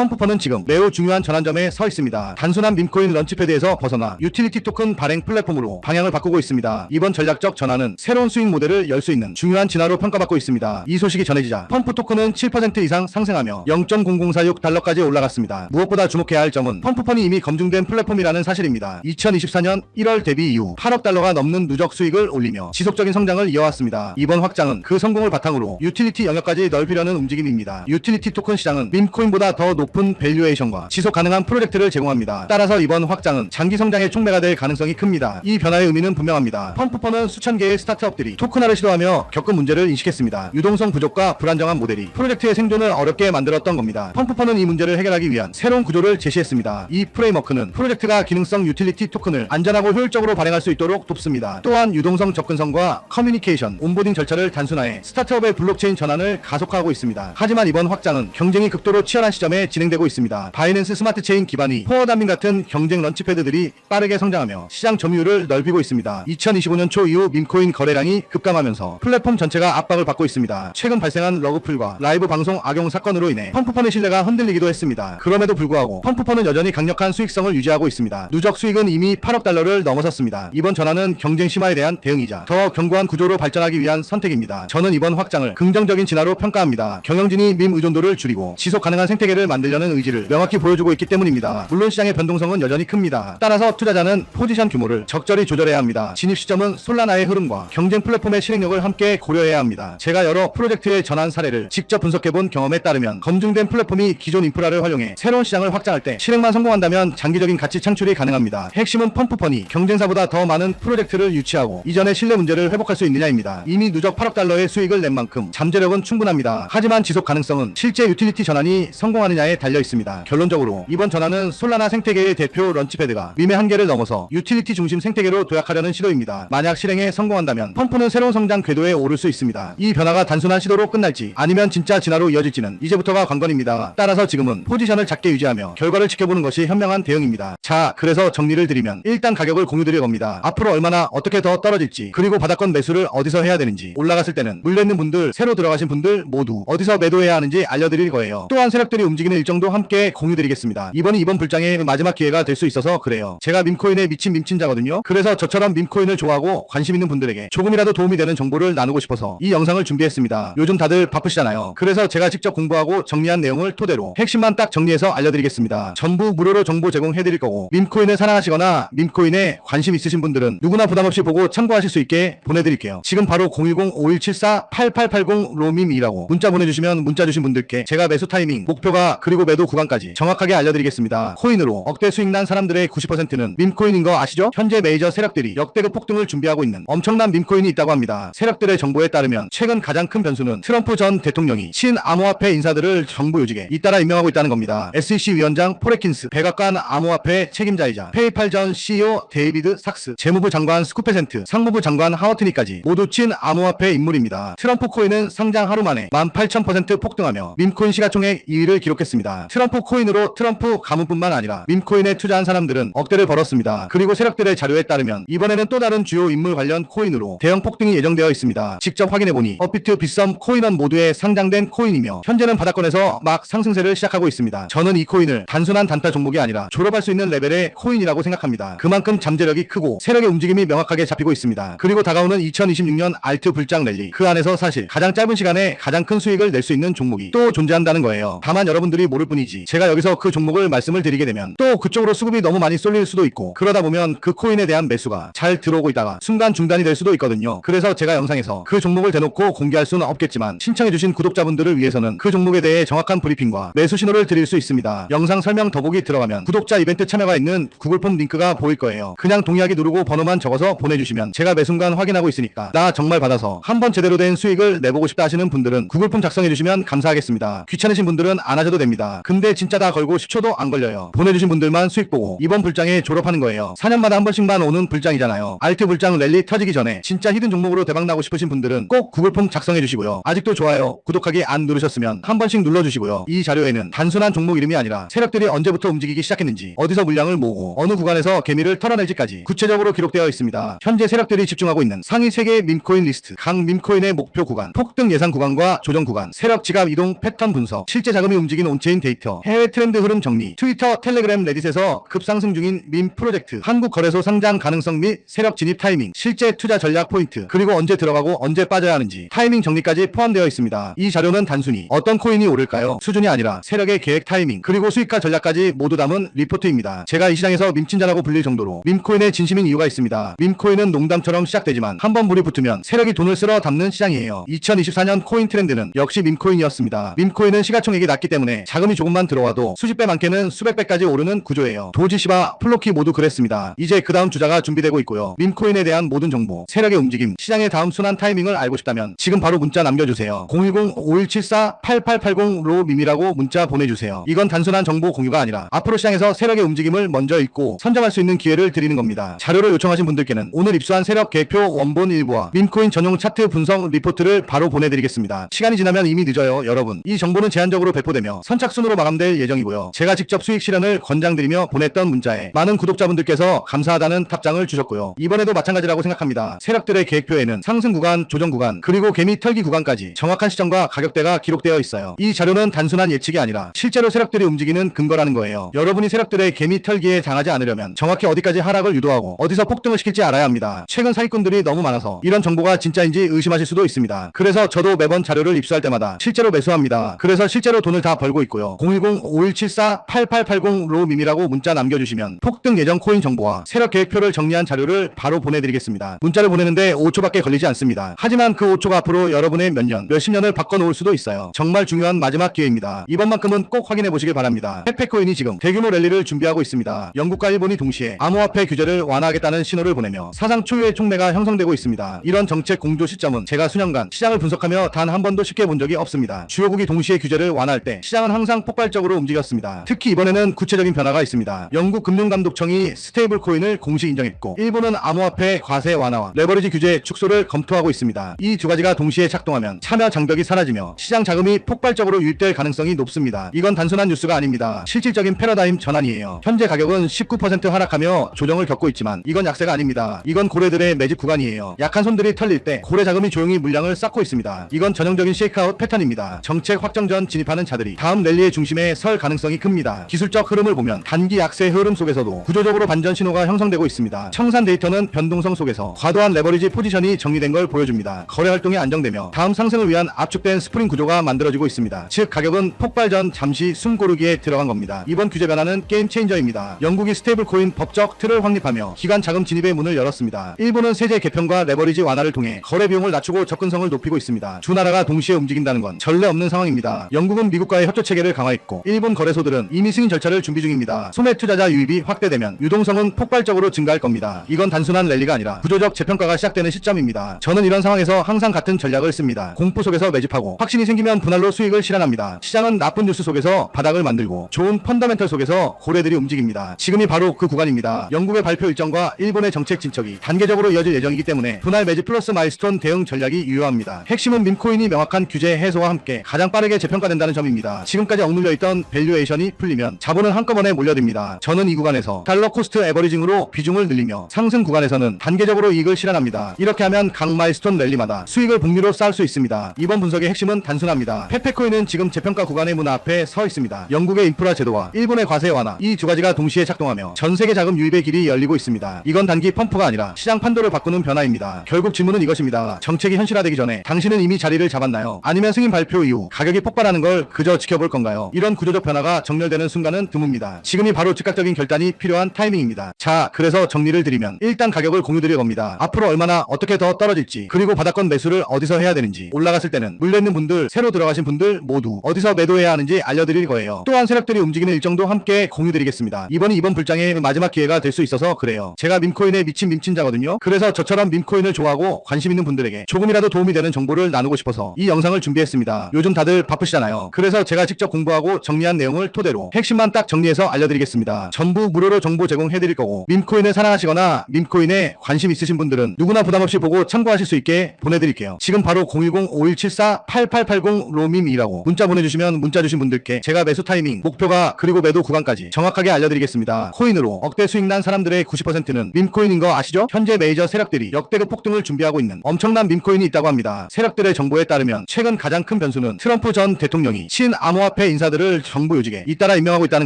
펌프펀은 지금 매우 중요한 전환점에 서 있습니다. 단순한 밈코인 런치패드에서 벗어나 유틸리티 토큰 발행 플랫폼으로 방향을 바꾸고 있습니다. 이번 전략적 전환은 새로운 수익 모델을 열 수 있는 중요한 진화로 평가받고 있습니다. 이 소식이 전해지자 펌프 토큰은 7% 이상 상승하며 0.0046달러까지 올라갔습니다. 무엇보다 주목해야 할 점은 펌프펀이 이미 검증된 플랫폼이라는 사실입니다. 2024년 1월 데뷔 이후 8억 달러가 넘는 누적 수익을 올리며 지속적인 성장을 이어왔습니다. 이번 확장은 그 성공을 바탕으로 유틸리티 영역까지 넓히려는 움직임입니다. 유틸리티 토큰 시장은 밈코인보다 더 높은 밸류에이션과 지속 가능한 프로젝트를 제공합니다. 따라서 이번 확장은 장기 성장의 촉매가 될 가능성이 큽니다. 이 변화의 의미는 분명합니다. 펌프펀은 수천 개의 스타트업들이 토큰화를 시도하며 겪은 문제를 인식했습니다. 유동성 부족과 불안정한 모델이 프로젝트의 생존을 어렵게 만들었던 겁니다. 펌프펀은 이 문제를 해결하기 위한 새로운 구조를 제시했습니다. 이 프레임워크는 프로젝트가 기능성 유틸리티 토큰을 안전하고 효율적으로 발행할 수 있도록 돕습니다. 또한 유동성 접근성과 커뮤니케이션, 온보딩 절차를 단순화해 스타트업의 블록체인 전환을 가속화하고 있습니다. 하지만 이번 확장은 경쟁이 극도로 치열한 시점에 진행되고 있습니다. 바이낸스 스마트 체인 기반이 포어다민 같은 경쟁 런치패드들이 빠르게 성장하며 시장 점유율을 넓히고 있습니다. 2025년 초 이후 밈코인 거래량이 급감하면서 플랫폼 전체가 압박을 받고 있습니다. 최근 발생한 러그풀과 라이브 방송 악용 사건으로 인해 펌프펀의 신뢰가 흔들리기도 했습니다. 그럼에도 불구하고 펌프펀은 여전히 강력한 수익성을 유지하고 있습니다. 누적 수익은 이미 8억 달러를 넘어섰습니다. 이번 전환은 경쟁 심화에 대한 대응이자 더 견고한 구조로 발전하기 위한 선택입니다. 저는 이번 확장을 긍정적인 진화로 평가합니다. 경영진이 밈 의존도를 줄이고 지속 가능한 생태계를 만들려는 의지를 명확히 보여주고 있기 때문입니다. 물론 시장의 변동성은 여전히 큽니다. 따라서 투자자는 포지션 규모를 적절히 조절해야 합니다. 진입 시점은 솔라나의 흐름과 경쟁 플랫폼의 실행력을 함께 고려해야 합니다. 제가 여러 프로젝트의 전환 사례를 직접 분석해본 경험에 따르면 검증된 플랫폼이 기존 인프라를 활용해 새로운 시장을 확장할 때 실행만 성공한다면 장기적인 가치 창출이 가능합니다. 핵심은 펌프펀이 경쟁사보다 더 많은 프로젝트를 유치하고 이전의 신뢰 문제를 회복할 수 있느냐입니다. 이미 누적 8억 달러의 수익을 낸 만큼 잠재력은 충분합니다. 하지만 지속 가능성은 실제 유틸리티 전환이 성공하느냐에 달려 있습니다. 결론적으로 이번 전환은 솔라나 생태계의 대표 런치패드가 밈의 한계를 넘어서 유틸리티 중심 생태계로 도약하려는 시도입니다. 만약 실행에 성공한다면 펌프는 새로운 성장 궤도에 오를 수 있습니다. 이 변화가 단순한 시도로 끝날지 아니면 진짜 진화로 이어질지는 이제부터가 관건입니다. 따라서 지금은 포지션을 작게 유지하며 결과를 지켜보는 것이 현명한 대응입니다. 자, 그래서 정리를 드리면 일단 가격을 공유드릴 겁니다. 앞으로 얼마나 어떻게 더 떨어질지, 그리고 바닥권 매수를 어디서 해야 되는지, 올라갔을 때는 물려있는 분들, 새로 들어가신 분들 모두 어디서 매도해야 하는지 알려드릴 거예요. 또한 세력들이 움직이는 일정도 함께 공유드리겠습니다. 이번이 이번 불장의 마지막 기회가 될 수 있어서 그래요. 제가 밈코인에 미친 밈친자거든요. 그래서 저처럼 밈코인을 좋아하고 관심 있는 분들에게 조금이라도 도움이 되는 정보를 나누고 싶어서 이 영상을 준비했습니다. 요즘 다들 바쁘시잖아요. 그래서 제가 직접 공부하고 정리한 내용을 토대로 핵심만 딱 정리해서 알려드리겠습니다. 전부 무료로 정보 제공해드릴 거고, 밈코인을 사랑하시거나 밈코인에 관심 있으신 분들은 누구나 부담없이 보고 참고하실 수 있게 보내드릴게요. 지금 바로 010-5174-8880 로밈이라고 문자 보내주시면 문자 주신 분들께 제가 매수 타이밍, 목표가, 그리고 매도 구간까지 정확하게 알려드리겠습니다. 코인으로 억대 수익 난 사람들의 90%는 밈코인인 거 아시죠? 현재 메이저 세력들이 역대급 폭등을 준비하고 있는 엄청난 밈코인이 있다고 합니다. 세력들의 정보에 따르면 최근 가장 큰 변수는 트럼프 전 대통령이 친암호화폐 인사들을 정부 요직에 잇따라 임명하고 있다는 겁니다. SEC 위원장 포레킨스, 백악관 암호화폐 책임자이자 페이팔 전 CEO 데이비드 삭스, 재무부 장관 스쿠페센트, 상무부 장관 하워트니까지 모두 친암호화폐 인물입니다. 트럼프 코인은 상장 하루 만에 18,000% 폭등하며 밈코인 시가총액 2위를 기록했습니다. 트럼프 코인으로 트럼프 가문뿐만 아니라 밈코인에 투자한 사람들은 억대를 벌었습니다. 그리고 세력들의 자료에 따르면 이번에는 또 다른 주요 인물 관련 코인으로 대형 폭등이 예정되어 있습니다. 직접 확인해보니 업비트, 빗썸, 코인원 모두에 상장된 코인이며 현재는 바닥권에서 막 상승세를 시작하고 있습니다. 저는 이 코인을 단순한 단타 종목이 아니라 졸업할 수 있는 레벨의 코인이라고 생각합니다. 그만큼 잠재력이 크고 세력의 움직임이 명확하게 잡히고 있습니다. 그리고 다가오는 2026년 알트 불장 랠리, 그 안에서 사실 가장 짧은 시간에 가장 큰 수익을 낼 수 있는 종목이 또 존재한다는 거예요. 다만 여러분들이 모를 뿐이지 제가 여기서 그 종목을 말씀을 드리게 되면 또 그쪽으로 수급이 너무 많이 쏠릴 수도 있고, 그러다 보면 그 코인에 대한 매수가 잘 들어오고 있다가 순간 중단이 될 수도 있거든요. 그래서 제가 영상에서 그 종목을 대놓고 공개할 수는 없겠지만 신청해주신 구독자분들을 위해서는 그 종목에 대해 정확한 브리핑과 매수 신호를 드릴 수 있습니다. 영상 설명 더보기 들어가면 구독자 이벤트 참여가 있는 구글폼 링크가 보일 거예요. 그냥 동의하기 누르고 번호만 적어서 보내주시면 제가 매 순간 확인하고 있으니까 나 정말 받아서 한번 제대로 된 수익을 내보고 싶다 하시는 분들은 구글폼 작성해주시면 감사하겠습니다. 귀찮으신 분들은 안 하셔도 됩니다. 근데 진짜 다 걸고 10초도 안 걸려요. 보내주신 분들만 수익 보고 이번 불장에 졸업하는 거예요. 4년마다 한 번씩만 오는 불장이잖아요. 알트 불장 랠리 터지기 전에 진짜 히든 종목으로 대박나고 싶으신 분들은 꼭 구글폼 작성해주시고요. 아직도 좋아요, 구독하기 안 누르셨으면 한 번씩 눌러주시고요. 이 자료에는 단순한 종목 이름이 아니라 세력들이 언제부터 움직이기 시작했는지, 어디서 물량을 모으고 어느 구간에서 개미를 털어낼지까지 구체적으로 기록되어 있습니다. 현재 세력들이 집중하고 있는 상위 3개의 밈코인 리스트, 각 밈코인의 목표 구간, 폭등 예상 구간과 조정 구간, 세력 지갑 이동 패턴 분석, 실제 자금이 움직인 온체인 밈코인 데이터, 해외 트렌드 흐름 정리, 트위터, 텔레그램, 레딧에서 급상승 중인 밈 프로젝트, 한국 거래소 상장 가능성 및 세력 진입 타이밍, 실제 투자 전략 포인트, 그리고 언제 들어가고 언제 빠져야 하는지 타이밍 정리까지 포함되어 있습니다. 이 자료는 단순히 어떤 코인이 오를까요? 수준이 아니라 세력의 계획 타이밍, 그리고 수익화 전략까지 모두 담은 리포트입니다. 제가 이 시장에서 밈친자라고 불릴 정도로 밈코인의 진심인 이유가 있습니다. 밈코인은 농담처럼 시작되지만 한번 불이 붙으면 세력이 돈을 쓸어 담는 시장이에요. 2024년 코인 트렌드는 역시 밈코인이었습니다. 밈코인은 시가총액이 낮기 때문에 자금이 조금만 들어와도 수십 배 많게는 수백 배까지 오르는 구조예요. 도지, 시바, 플로키 모두 그랬습니다. 이제 그 다음 주자가 준비되고 있고요. 밈코인에 대한 모든 정보, 세력의 움직임, 시장의 다음 순환 타이밍을 알고 싶다면 지금 바로 문자 남겨주세요. 010-5174-8880로 밈이라고 문자 보내주세요. 이건 단순한 정보 공유가 아니라 앞으로 시장에서 세력의 움직임을 먼저 읽고 선점할 수 있는 기회를 드리는 겁니다. 자료를 요청하신 분들께는 오늘 입수한 세력 계획표 원본 일부와 밈코인 전용 차트 분석 리포트를 바로 보내드리겠습니다. 시간이 지나면 이미 늦어요. 여러분, 이 정보는 제한적으로 배포되며 선착순으로 마감될 예정이고요. 제가 직접 수익 실현을 권장드리며 보냈던 문자에 많은 구독자분들께서 감사하다는 답장을 주셨고요. 이번에도 마찬가지라고 생각합니다. 세력들의 계획표에는 상승 구간, 조정 구간, 그리고 개미 털기 구간까지 정확한 시점과 가격대가 기록되어 있어요. 이 자료는 단순한 예측이 아니라 실제로 세력들이 움직이는 근거라는 거예요. 여러분이 세력들의 개미 털기에 당하지 않으려면 정확히 어디까지 하락을 유도하고 어디서 폭등을 시킬지 알아야 합니다. 최근 사기꾼들이 너무 많아서 이런 정보가 진짜인지 의심하실 수도 있습니다. 그래서 저도 매번 자료를 입수할 때마다 실제로 매수합니다. 그래서 실제로 돈을 다 벌고 있고요. 010-5174-8880로 밈이라고 문자 남겨주시면 폭등 예정 코인 정보와 세력 계획표를 정리한 자료를 바로 보내드리겠습니다. 문자를 보내는데 5초밖에 걸리지 않습니다. 하지만 그 5초가 앞으로 여러분의 몇 년, 몇십 년을 바꿔놓을 수도 있어요. 정말 중요한 마지막 기회입니다. 이번만큼은 꼭 확인해 보시길 바랍니다. 페페코인이 지금 대규모 랠리를 준비하고 있습니다. 영국과 일본이 동시에 암호화폐 규제를 완화하겠다는 신호를 보내며 사상 초유의 촉매가 형성되고 있습니다. 이런 정책 공조 시점은 제가 수년간 시장을 분석하며 단 한 번도 쉽게 본 적이 없습니다. 주요국이 동시에 규제를 완화할 때 시장은 항상 폭발적으로 움직였습니다. 특히 이번에는 구체적인 변화가 있습니다. 영국 금융감독청이 스테이블 코인을 공식 인정했고 일본은 암호화폐 과세 완화와 레버리지 규제 축소를 검토하고 있습니다. 이 두 가지가 동시에 작동하면 참여 장벽이 사라지며 시장 자금이 폭발적으로 유입될 가능성이 높습니다. 이건 단순한 뉴스가 아닙니다. 실질적인 패러다임 전환이에요. 현재 가격은 19% 하락하며 조정을 겪고 있지만 이건 약세가 아닙니다. 이건 고래들의 매집 구간이에요. 약한 손들이 털릴 때 고래 자금이 조용히 물량을 쌓고 있습니다. 이건 전형적인 쉐이크아웃 패턴입니다. 정책 확정 전 진입하는 자들이 다음 랠리의 중심에 설 가능성이 큽니다. 기술적 흐름을 보면 단기 약세 흐름 속에서도 구조적으로 반전 신호가 형성되고 있습니다. 청산 데이터는 변동성 속에서 과도한 레버리지 포지션이 정리된 걸 보여줍니다. 거래 활동이 안정되며 다음 상승을 위한 압축된 스프링 구조가 만들어지고 있습니다. 즉 가격은 폭발 전 잠시 숨 고르기에 들어간 겁니다. 이번 규제 변화는 게임 체인저입니다. 영국이 스테이블 코인 법적 틀을 확립하며 기관 자금 진입의 문을 열었습니다. 일본은 세제 개편과 레버리지 완화를 통해 거래 비용을 낮추고 접근성을 높이고 있습니다. 두 나라가 동시에 움직인다는 건 전례 없는 상황입니다. 영국은 미국과의 협조 체계를 강화했고 일본 거래소들은 이미 승인 절차를 준비 중입니다. 소매 투자자 유입이 확대되면 유동성은 폭발적으로 증가할 겁니다. 이건 단순한 랠리가 아니라 구조적 재평가가 시작되는 시점입니다. 저는 이런 상황에서 항상 같은 전략을 씁니다. 공포 속에서 매집하고 확신이 생기면 분할로 수익을 실현합니다. 시장은 나쁜 뉴스 속에서 바닥을 만들고 좋은 펀더멘털 속에서 고래들이 움직입니다. 지금이 바로 그 구간입니다. 영국의 발표 일정과 일본의 정책 진척이 단계적으로 이어질 예정이기 때문에 분할 매집 플러스 마일스톤 대응 전략이 유효합니다. 핵심은 밈코인이 명확한 규제 해소와 함께 가장 빠르게 재평가된다는 점입니다. 지금까지 억눌려 있던 밸류에이션이 풀리면 자본은 한꺼번에 몰려듭니다. 저는 이 구간에서 달러 코스트 에버리징으로 비중을 늘리며 상승 구간에서는 단계적으로 이익을 실현합니다. 이렇게 하면 각 마일스톤 랠리마다 수익을 복리로 쌓을 수 있습니다. 이번 분석의 핵심은 단순합니다. 페페코인은 지금 재평가 구간의 문 앞에 서 있습니다. 영국의 인프라 제도와 일본의 과세 완화, 이 두 가지가 동시에 작동하며 전 세계 자금 유입의 길이 열리고 있습니다. 이건 단기 펌프가 아니라 시장 판도를 바꾸는 변화입니다. 결국 질문은 이것입니다. 정책이 현실화되기 전에 당신은 이미 자리를 잡았나요? 아니면 승인 발표 이후 가격이 폭발하는 걸 그저 지켜볼 건가요? 이런 구조적 변화가 정렬되는 순간은 드뭅니다. 지금이 바로 즉각적인 결단이 필요한 타이밍입니다. 자, 그래서 정리를 드리면 일단 가격을 공유드릴 겁니다. 앞으로 얼마나 어떻게 더 떨어질지, 그리고 바닥권 매수를 어디서 해야 되는지, 올라갔을 때는 물려있는 분들, 새로 들어가신 분들 모두 어디서 매도해야 하는지 알려드릴 거예요. 또한 세력들이 움직이는 일정도 함께 공유드리겠습니다. 이번이 이번 불장의 마지막 기회가 될 수 있어서 그래요. 제가 밈코인에 미친 밈친자거든요. 그래서 저처럼 밈코인을 좋아하고 관심 있는 분들에게 조금이라도 도움이 되는 정보를 나누고 싶어서 이 영상을 준비했습니다. 요즘 다들 바쁘시잖아요. 그래서 제가 직접 공부하고 정리한 내용을 토대로 핵심만 딱 정리해서 알려드리겠습니다. 전부 무료로 정보 제공해드릴 거고, 밈코인을 사랑하시거나 밈코인에 관심 있으신 분들은 누구나 부담없이 보고 참고하실 수 있게 보내드릴게요. 지금 바로 010-5174-8880로 밈이라고 문자 보내주시면 문자 주신 분들께 제가 매수 타이밍, 목표가, 그리고 매도 구간까지 정확하게 알려드리겠습니다. 코인으로 억대 수익 난 사람들의 90%는 밈코인인 거 아시죠? 현재 메이저 세력들이 역대급 폭등을 준비하고 있는 엄청난 밈코인이 있다고 합니다. 세력들의 정보에 따르면 최근 가장 큰 변수는 트럼프 전 대통령이 신암호화폐 암호화폐 인사들을 정부 요직에 잇따라 임명하고 있다는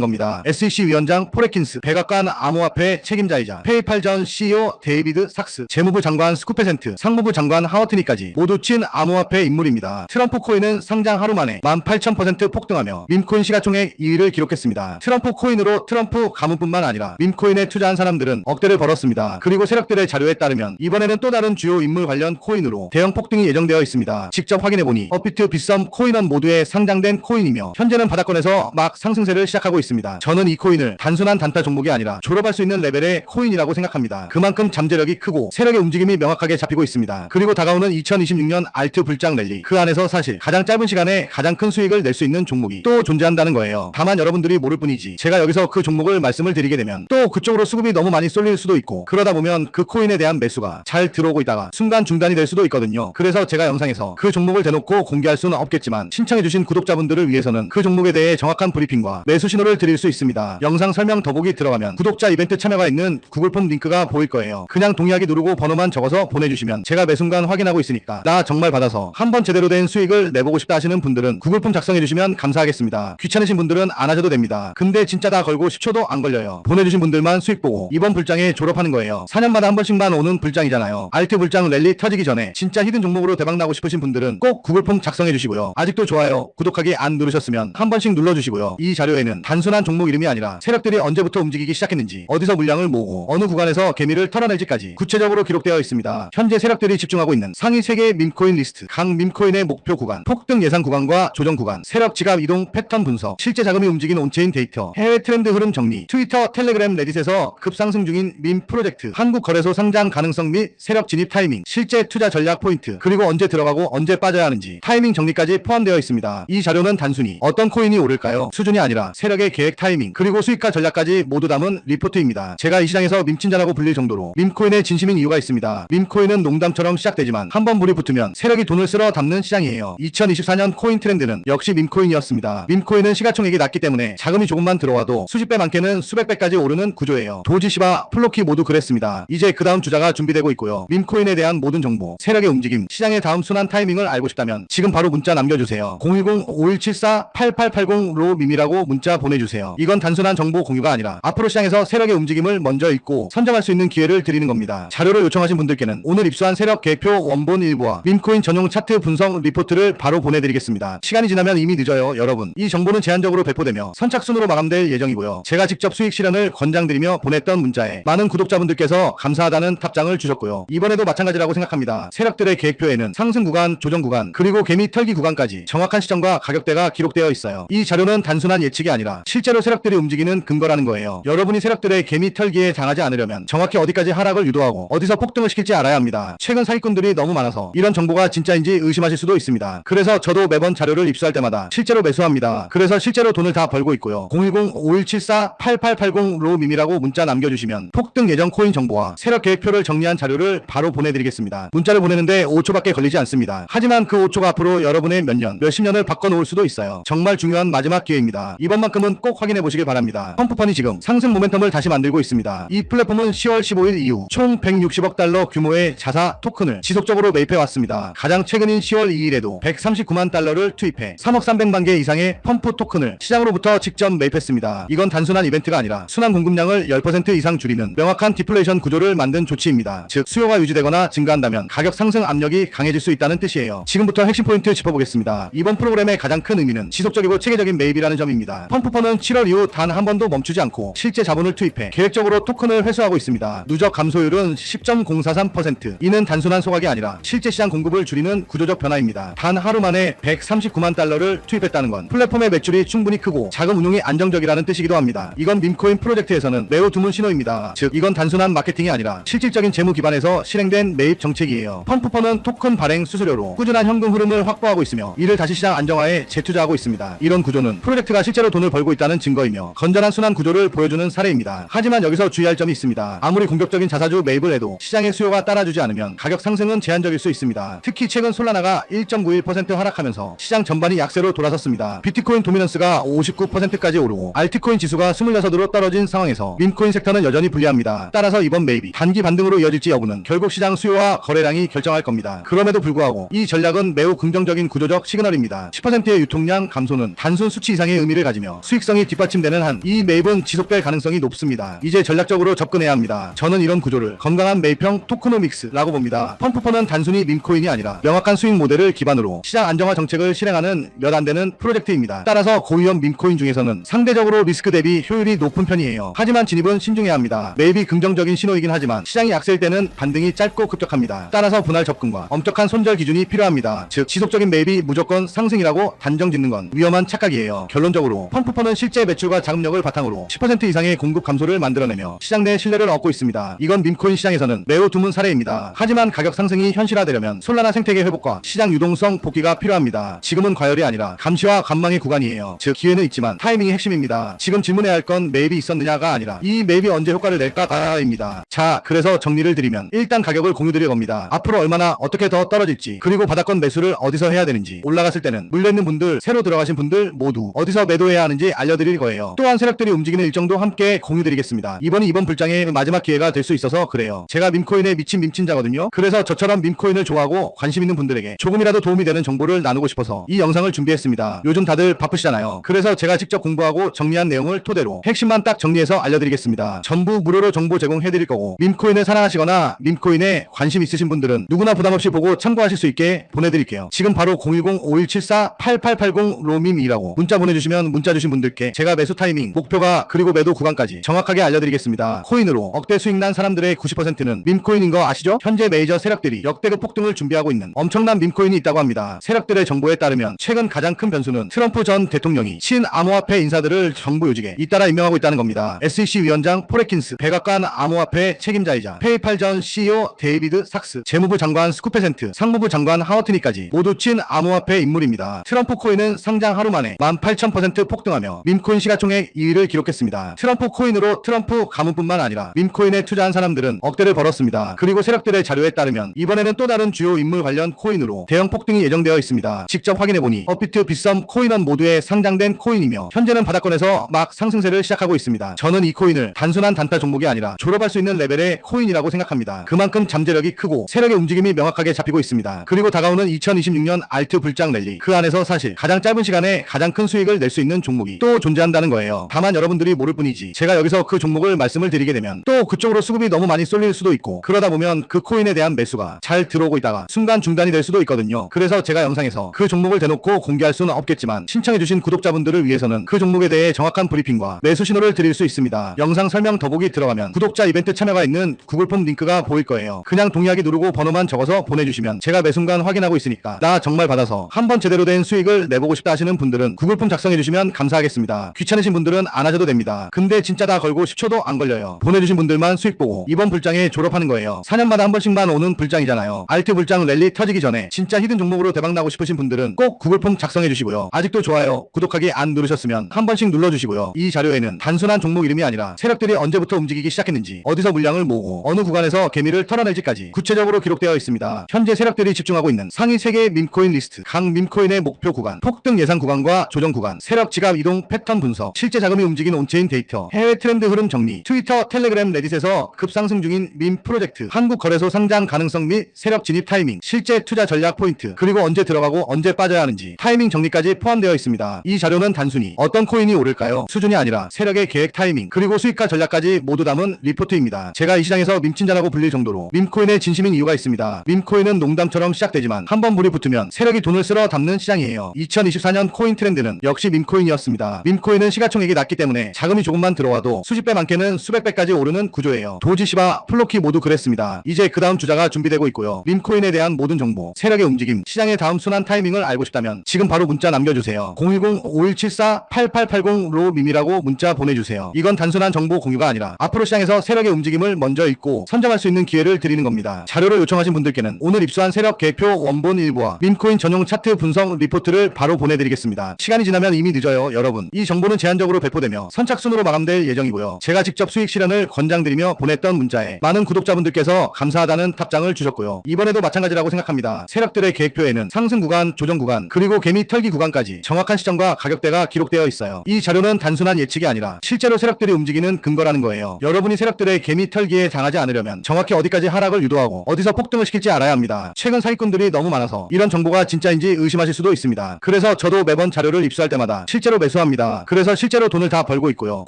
겁니다. SEC 위원장 포레킨스, 백악관 암호화폐 책임자이자 페이팔 전 CEO 데이비드 삭스, 재무부 장관 스쿠페센트, 상무부 장관 하워트니까지 모두 친 암호화폐 인물입니다. 트럼프 코인은 상장 하루 만에 18,000% 폭등하며 밈코인 시가총액 2위를 기록했습니다. 트럼프 코인으로 트럼프 가문뿐만 아니라 밈코인에 투자한 사람들은 억대를 벌었습니다. 그리고 세력들의 자료에 따르면 이번에는 또 다른 주요 인물 관련 코인으로 대형 폭등이 예정되어 있습니다. 직접 확인해보니 업비트, 빗썸, 코인원 모두에 상장된 코인이며 현재는 바닥권에서 막 상승세를 시작하고 있습니다. 저는 이 코인을 단순한 단타 종목이 아니라 졸업할 수 있는 레벨의 코인이라고 생각합니다. 그만큼 잠재력이 크고 세력의 움직임이 명확하게 잡히고 있습니다. 그리고 다가오는 2026년 알트 불장 랠리, 그 안에서 사실 가장 짧은 시간에 가장 큰 수익을 낼 수 있는 종목이 또 존재한다는 거예요. 다만 여러분들이 모를 뿐이지 제가 여기서 그 종목을 말씀을 드리게 되면 또 그쪽으로 수급이 너무 많이 쏠릴 수도 있고 그러다 보면 그 코인에 대한 매수가 잘 들어오고 있다가 순간 중단이 될 수도 있거든요. 그래서 제가 영상에서 그 종목을 대놓고 공개할 수는 없겠지만 신청해주신 구독자분들을 위해서는 그 종목에 대해 정확한 브리핑과 매수 신호를 드릴 수 있습니다. 영상 설명 더보기 들어가면 구독자 이벤트 참여가 있는 구글폼 링크가 보일 거예요. 그냥 동의하기 누르고 번호만 적어서 보내주시면 제가 매 순간 확인하고 있으니까 나 정말 받아서 한번 제대로 된 수익을 내보고 싶다 하시는 분들은 구글폼 작성해주시면 감사하겠습니다. 귀찮으신 분들은 안 하셔도 됩니다. 근데 진짜 다 걸고 10초도 안 걸려요. 보내주신 분들만 수익 보고 이번 불장에 졸업하는 거예요. 4년마다 한 번씩만 오는 불장이잖아요. 알트 불장 랠리 터지기 전에 진짜 히든 종목으로 대박나고 싶으신 분들은 꼭 구글폼 작성해주시고요. 아직도 좋아요, 구독하기 안 누르셨으면 한 번씩 눌러주시고요. 이 자료에는 단순한 종목 이름이 아니라 세력들이 언제부터 움직이기 시작했는지, 어디서 물량을 모으고 어느 구간에서 개미를 털어낼지까지 구체적으로 기록되어 있습니다. 현재 세력들이 집중하고 있는 상위 3개의 밈코인 리스트, 각 밈코인의 목표 구간, 폭등 예상 구간과 조정 구간, 세력 지갑 이동 패턴 분석, 실제 자금이 움직인 온체인 데이터, 해외 트렌드 흐름 정리, 트위터, 텔레그램, 레딧에서 급상승 중인 밈 프로젝트, 한국 거래소 상장 가능성 및 세력 진입 타이밍, 실제 투자 전략 포인트, 그리고 언제 들어가고 언제 빠져야 하는지 타이밍 정리까지 포함되어 있습니다. 이 자료는 단순히 어떤 코인이 오를까요? 수준이 아니라 세력의 계획 타이밍, 그리고 수익과 전략까지 모두 담은 리포트입니다. 제가 이 시장에서 밈친자라고 불릴 정도로 밈코인의 진심인 이유가 있습니다. 밈코인은 농담처럼 시작되지만 한번 불이 붙으면 세력이 돈을 쓸어 담는 시장이에요. 2024년 코인 트렌드는 역시 밈코인이었습니다. 밈코인은 시가총액이 낮기 때문에 자금이 조금만 들어와도 수십 배 많게는 수백 배까지 오르는 구조예요. 도지시바, 플로키 모두 그랬습니다. 이제 그 다음 주자가 준비되고 있고요. 밈코인에 대한 모든 정보, 세력의 움직임, 시장의 다음 순환 타이밍을 알고 싶다면 지금 바로 문자 남겨주세요. 010-5174-8880로 밈이라고 문자 보내주세요. 이건 단순한 정보 공유가 아니라 앞으로 시장에서 세력의 움직임을 먼저 읽고 선점할 수 있는 기회를 드리는 겁니다. 자료를 요청하신 분들께는 오늘 입수한 세력 계획표 원본 일부와 밈코인 전용 차트 분석 리포트를 바로 보내드리겠습니다. 시간이 지나면 이미 늦어요. 여러분, 이 정보는 제한적으로 배포되며 선착순으로 마감될 예정이고요. 제가 직접 수익 실현을 권장드리며 보냈던 문자에 많은 구독자분들께서 감사하다는 답장을 주셨고요. 이번에도 마찬가지라고 생각합니다. 세력들의 계획표에는 상승 구간, 조정 구간, 그리고 개미 털기 구간까지 정확한 시점과 가격대가 기록되어 있어요. 이 자료는 단순한 예측이 아니라 실제로 세력들이 움직이는 근거라는 거예요. 여러분이 세력들의 개미 털기에 당하지 않으려면 정확히 어디까지 하락을 유도하고 어디서 폭등을 시킬지 알아야 합니다. 최근 사기꾼들이 너무 많아서 이런 정보가 진짜인지 의심하실 수도 있습니다. 그래서 저도 매번 자료를 입수할 때마다 실제로 매수합니다. 그래서 실제로 돈을 다 벌고 있고요. 010-5174-8880로 밈이라고 문자 남겨주시면 폭등 예정 코인 정보와 세력 계획표를 정리한 자료를 바로 보내드리겠습니다. 문자를 보내는데 5초밖에 걸리지 않습니다. 하지만 그 5초가 앞으로 여러분의 몇 년, 몇십 년을 바꿔놓을 수도 있어요. 정말 중요한 마지막 기회입니다. 이번만큼은 꼭 확인해 보시길 바랍니다. 펌프펀이 지금 상승 모멘텀을 다시 만들고 있습니다. 이 플랫폼은 10월 15일 이후 총 160억 달러 규모의 자사 토큰을 지속적으로 매입해 왔습니다. 가장 최근인 10월 2일에도 139만 달러를 투입해 3억 300만 개 이상의 펌프 토큰을 시장으로부터 직접 매입했습니다. 이건 단순한 이벤트가 아니라 순환 공급량을 10% 이상 줄이는 명확한 디플레이션 구조를 만든 조치입니다. 즉 수요가 유지되거나 증가한다면 가격 상승 압력이 강해질 수 있다는 뜻이에요. 지금부터 핵심 포인트 짚어보겠습니다. 이번 프로그램의 가장 큰 의미는 지속적이고 체계적인 매입이라는 점입니다. 펌프펀은 7월 이후 단 한 번도 멈추지 않고 실제 자본을 투입해 계획적으로 토큰을 회수하고 있습니다. 누적 감소율은 10.043%. 이는 단순한 소각이 아니라 실제 시장 공급을 줄이는 구조적 변화입니다. 단 하루 만에 139만 달러를 투입했다는 건 플랫폼의 매출이 충분히 크고 자금 운용이 안정적이라는 뜻이기도 합니다. 이건 밈코인 프로젝트에서는 매우 드문 신호입니다. 즉 이건 단순한 마케팅이 아니라 실질적인 재무 기반에서 실행된 매입 정책이에요. 펌프펀은 토큰 발행 수수료로 꾸준한 현금 흐름을 확보하고 있으며 이를 다시 시장 안정화에 재투자하고 있습니다. 이런 구조는 프로젝트가 실제로 돈을 벌고 있다는 증거이며 건전한 순환 구조를 보여주는 사례입니다. 하지만 여기서 주의할 점이 있습니다. 아무리 공격적인 자사주 매입을 해도 시장의 수요가 따라주지 않으면 가격 상승은 제한적일 수 있습니다. 특히 최근 솔라나가 1.91% 하락하면서 시장 전반이 약세로 돌아섰습니다. 비트코인 도미넌스가 59%까지 오르고 알트코인 지수가 26으로 떨어진 상황에서 밈코인 섹터는 여전히 불리합니다. 따라서 이번 매입이 단기 반등으로 이어질지 여부는 결국 시장 수요와 거래량이 결정할 겁니다. 그럼에도 불구하고 이 전략은 매우 긍정적인 구조적 시그널입니다. 10%의 유통량 감소 감소는 단순 수치 이상의 의미를 가지며 수익성이 뒷받침되는 한 이 매입은 지속될 가능성이 높습니다. 이제 전략적으로 접근해야 합니다. 저는 이런 구조를 건강한 매입형 토크노믹스라고 봅니다. 펌프펀은 단순히 밈코인이 아니라 명확한 수익 모델을 기반으로 시장 안정화 정책을 실행하는 몇 안 되는 프로젝트입니다. 따라서 고위험 밈코인 중에서는 상대적으로 리스크 대비 효율이 높은 편이에요. 하지만 진입은 신중해야 합니다. 매입이 긍정적인 신호이긴 하지만 시장이 약세일 때는 반등이 짧고 급격합니다. 따라서 분할 접근과 엄격한 손절 기준이 필요합니다. 즉 지속적인 매입이 무조건 상승이라고 단정 짓는 건 위험한 착각이에요. 결론적으로 펌프펀은 실제 매출과 자금력을 바탕으로 10% 이상의 공급 감소를 만들어내며 시장 내 신뢰를 얻고 있습니다. 이건 밈코인 시장에서는 매우 드문 사례입니다. 하지만 가격 상승이 현실화되려면 선란한 생태계 회복과 시장 유동성 복귀가 필요합니다. 지금은 과열이 아니라 감시와 관망의 구간이에요. 즉 기회는 있지만 타이밍이 핵심입니다. 지금 질문해야 할 건 매입이 있었느냐가 아니라 이 매입이 언제 효과를 낼까입니다. 자, 그래서 정리를 드리면 일단 가격을 공유드릴 겁니다. 앞으로 얼마나 어떻게 더 떨어질지, 그리고 바닥권 매수를 어디서 해야 되는지, 올라갔을 때는 물려있는 분들, 새로 들어가신 분들 모두 어디서 매도해야 하는지 알려드릴 거예요. 또한 세력들이 움직이는 일정도 함께 공유드리겠습니다. 이번이 이번 불장의 마지막 기회가 될 수 있어서 그래요. 제가 밈코인에 미친 밈친자거든요. 그래서 저처럼 밈코인을 좋아하고 관심 있는 분들에게 조금이라도 도움이 되는 정보를 나누고 싶어서 이 영상을 준비했습니다. 요즘 다들 바쁘시잖아요. 그래서 제가 직접 공부하고 정리한 내용을 토대로 핵심만 딱 정리해서 알려드리겠습니다. 전부 무료로 정보 제공해드릴 거고, 밈코인을 사랑하시거나 밈코인에 관심 있으신 분들은 누구나 부담없이 보고 참고하실 수 있게 보내드릴게요. 지금 바로 010-5174-8880 로밈이라고 문자 보내주시면 문자 주신 분들께 제가 매수 타이밍, 목표가, 그리고 매도 구간까지 정확하게 알려드리겠습니다. 코인으로 억대 수익 난 사람들의 90%는 밈코인인 거 아시죠? 현재 메이저 세력들이 역대급 폭등을 준비하고 있는 엄청난 밈코인이 있다고 합니다. 세력들의 정보에 따르면 최근 가장 큰 변수는 트럼프 전 대통령이 친암호화폐 인사들을 정부 요직에 잇따라 임명하고 있다는 겁니다. SEC 위원장 포레킨스, 백악관 암호화폐 책임자이자 페이팔 전 CEO 데이비드 삭스, 재무부 장관 스쿠페센트, 상무부 장관 하워트니까지 모두 친암호화폐 인물입니다. 트럼프 코인은 상장 하루 만에 18,000% 폭등하며 밈코인 시가총액 2위를 기록했습니다. 트럼프 코인으로 트럼프 가문뿐만 아니라 밈코인에 투자한 사람들은 억대를 벌었습니다. 그리고 세력들의 자료에 따르면 이번에는 또 다른 주요 인물 관련 코인으로 대형 폭등이 예정되어 있습니다. 직접 확인해보니 업비트, 빗썸, 코인원 모두에 상장된 코인이며 현재는 바닥권에서 막 상승세를 시작하고 있습니다. 저는 이 코인을 단순한 단타 종목이 아니라 졸업할 수 있는 레벨의 코인이라고 생각합니다. 그만큼 잠재력이 크고 세력의 움직임이 명확하게 잡히고 있습니다. 그리고 다가오는 2026년 알트 불장 랠리, 그 안에서 사실 가장 짧은 시간에 가장 큰 수익을 낼 수 있는 종목이 또 존재한다는 거예요. 다만 여러분들이 모를 뿐이지 제가 여기서 그 종목을 말씀을 드리게 되면 또 그쪽으로 수급이 너무 많이 쏠릴 수도 있고, 그러다 보면 그 코인에 대한 매수가 잘 들어오고 있다가 순간 중단이 될 수도 있거든요. 그래서 제가 영상에서 그 종목을 대놓고 공개할 수는 없겠지만 신청해주신 구독자분들을 위해서는 그 종목에 대해 정확한 브리핑과 매수 신호를 드릴 수 있습니다. 영상 설명 더보기 들어가면 구독자 이벤트 참여가 있는 구글폼 링크가 보일 거예요. 그냥 동의하기 누르고 번호만 적어서 보내주시면 제가 매 순간 확인하고 있으니까 나 정말 받아서 한번 제대로 된 수익을 내보고 싶다 하시는 분들은 구글폼 작성해주시면 감사하겠습니다. 귀찮으신 분들은 안 하셔도 됩니다. 근데 진짜 다 걸고 10초도 안 걸려요. 보내주신 분들만 수익 보고 이번 불장에 졸업하는 거예요. 4년마다 한 번씩만 오는 불장이잖아요. 알트 불장 랠리 터지기 전에 진짜 히든 종목으로 대박나고 싶으신 분들은 꼭 구글폼 작성해주시고요. 아직도 좋아요, 구독하기 안 누르셨으면 한 번씩 눌러주시고요. 이 자료에는 단순한 종목 이름이 아니라 세력들이 언제부터 움직이기 시작했는지, 어디서 물량을 모으고 어느 구간에서 개미를 털어낼지까지 구체적으로 기록되어 있습니다. 현재 세력들이 집중하고 있는 상위 3개의 밈코인 리스트, 각 밈코인의 목표 구간, 폭등 예상 구간과 조정 구간, 세력 지갑 이동 패턴 분석, 실제 자금이 움직인 온체인 데이터, 해외 트렌드 흐름 정리, 트위터, 텔레그램, 레딧에서 급상승 중인 밈 프로젝트, 한국 거래소 상장 가능성 및 세력 진입 타이밍, 실제 투자 전략 포인트, 그리고 언제 들어가고 언제 빠져야 하는지 타이밍 정리까지 포함되어 있습니다. 이 자료는 단순히 어떤 코인이 오를까요? 수준이 아니라 세력의 계획 타이밍, 그리고 수익과 전략까지 모두 담은 리포트입니다. 제가 이 시장에서 밈친자라고 불릴 정도로 밈코인에 진심인 이유가 있습니다. 밈코인은 농담처럼 시작되지만 한번 물이 붙으면 세력이 돈을 쓸어 담는 시장이에요. 2024년 코인 트렌드는 역시 밈코인이었습니다. 밈코인은 시가총액이 낮기 때문에 자금이 조금만 들어와도 수십 배 많게는 수백 배까지 오르는 구조예요. 도지시바, 플로키 모두 그랬습니다. 이제 그 다음 주자가 준비되고 있고요. 밈코인에 대한 모든 정보, 세력의 움직임, 시장의 다음 순환 타이밍을 알고 싶다면 지금 바로 문자 남겨주세요. 010-5174-8880 로밈이라고 문자 보내주세요. 이건 단순한 정보 공유가 아니라 앞으로 시장에서 세력의 움직임을 먼저 읽고 선점할 수 있는 기회를 드리는 겁니다. 자료를 요청하신 분들께는 오늘 입수한 세력 계획표 원본 일부와 밈코인 전용 차트 분석 리포트를 바로 보내드리겠습니다. 시간이 지나면 이미 늦어요, 여러분. 이 정보는 제한적으로 배포되며 선착순으로 마감될 예정이고요. 제가 직접 수익 실현을 권장드리며 보냈던 문자에 많은 구독자분들께서 감사하다는 답장을 주셨고요. 이번에도 마찬가지라고 생각합니다. 세력들의 계획표에는 상승 구간, 조정 구간, 그리고 개미 털기 구간까지 정확한 시점과 가격대가 기록되어 있어요. 이 자료는 단순한 예측이 아니라 실제로 세력들이 움직이는 근거라는 거예요. 여러분이 세력들의 개미 털기에 당하지 않으려면 정확히 어디까지 하락을 유도하고 어디서 폭등을 시킬지 알아야 합니다. 최근 사기꾼들이 너무 많아서 이런 정보가 진짜인지 의심하실 수도 있습니다. 그래서 저 저도 매번 자료를 입수할 때마다 실제로 매수합니다. 그래서 실제로 돈을 다 벌고 있고요.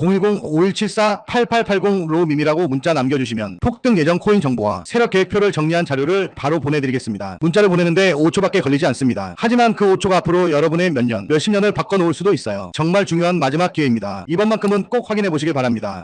010-5174-8880로 미미라고 문자 남겨주시면 폭등 예정 코인 정보와 세력 계획표를 정리한 자료를 바로 보내드리겠습니다. 문자를 보내는데 5초밖에 걸리지 않습니다. 하지만 그 5초가 앞으로 여러분의 몇 년, 몇십 년을 바꿔놓을 수도 있어요. 정말 중요한 마지막 기회입니다. 이번만큼은 꼭 확인해 보시길 바랍니다.